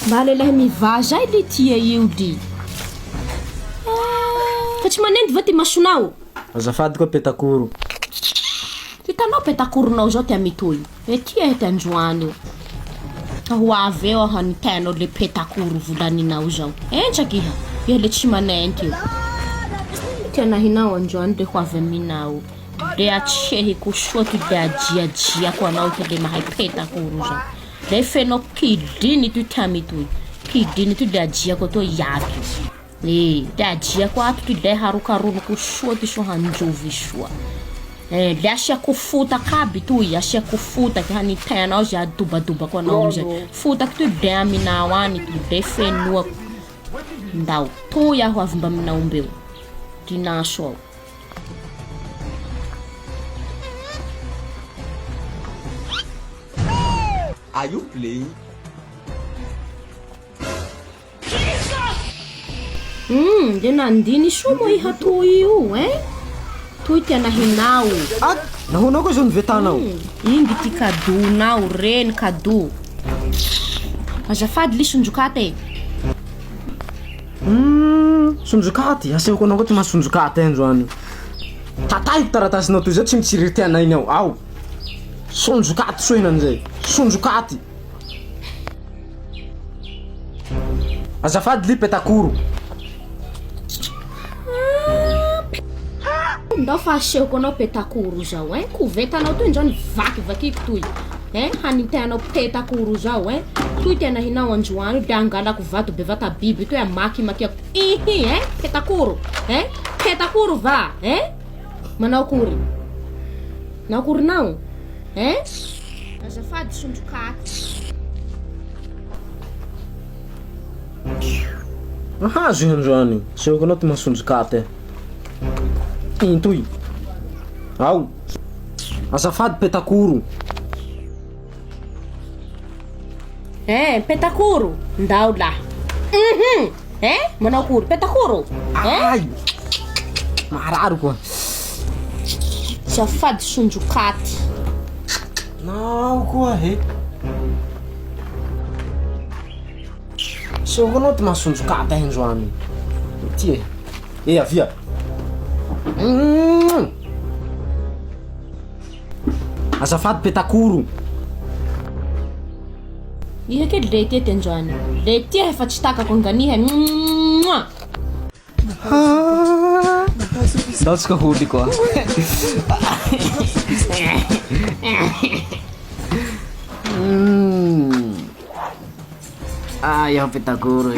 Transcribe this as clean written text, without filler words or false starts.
Mba lelahy mivaza ay le tia io di. Fa tsy manendy va ty masonao? Azafady koa petakoro. Hitanao petakoronao zao ty amitoy. E tia ty androany io. Ka ho avy eo aho nitainao le petakoro volaninao zao. Entsaky iha, iha le tsy manenty io. Tiana hinao androany le ho avy aminao. Le atsehiko soa ty le ajiajiako anao ty le mahay petakoro zao. Le fenao kidiny ty ty amitoy. Kidiny ty le ajiako ato iaky. Le ajiako ato ty le harokaronoko soa ty so hanjovy soa. Le asiako fotaka aby toy, asiako fotaka hanitainao zay adobadobako anao zay. Fotaka toy le aminao any toy le fenoako. Ndao, toy aho avy mba aminao mbeo. Dinaso ao. Are you playing? De nandiny soa mo iha toy io, Toy tiana hinao. Nahonao koa zao nivetanao. Ingy ty kadonao, reny kado. Azafady li sonjokaty. Sonjokaty, asehoko anao koa ty masonjokaty androany. Tatayko taratasinao toy zao tsy mitsiry tiana iny ao. Ao. Sonjokaty soa hinan'izay. Sonjokaty. Azafady li petakoro. Ndao fa asehoko anao petakoro zao, Kovetanao toy ndreo nivakivakiko toy. Hanitainao petakoro zao, Toy tiana hinao androany, le angalako vato bevata biby toy amakimakiako. Petakoro. Petakoro va, Manao kory. Naokorinao? Azafady sonjokaty. Ahazo androany. Asehoko anao ty masonjokaty. Toy. Ao. Azafady petakoro. Petakoro. Ndao lah. Manao kory petakoro. Ay. Mararo koa. Azafady sonjokaty. Nao koa Asehoko anao ty masonjokaty androany. Ty avia. Azafady petakoro. Iha ke le tety androany. Le tia efa tsy takako anganiha. Dao tsika holy koa. Ayaw petakoro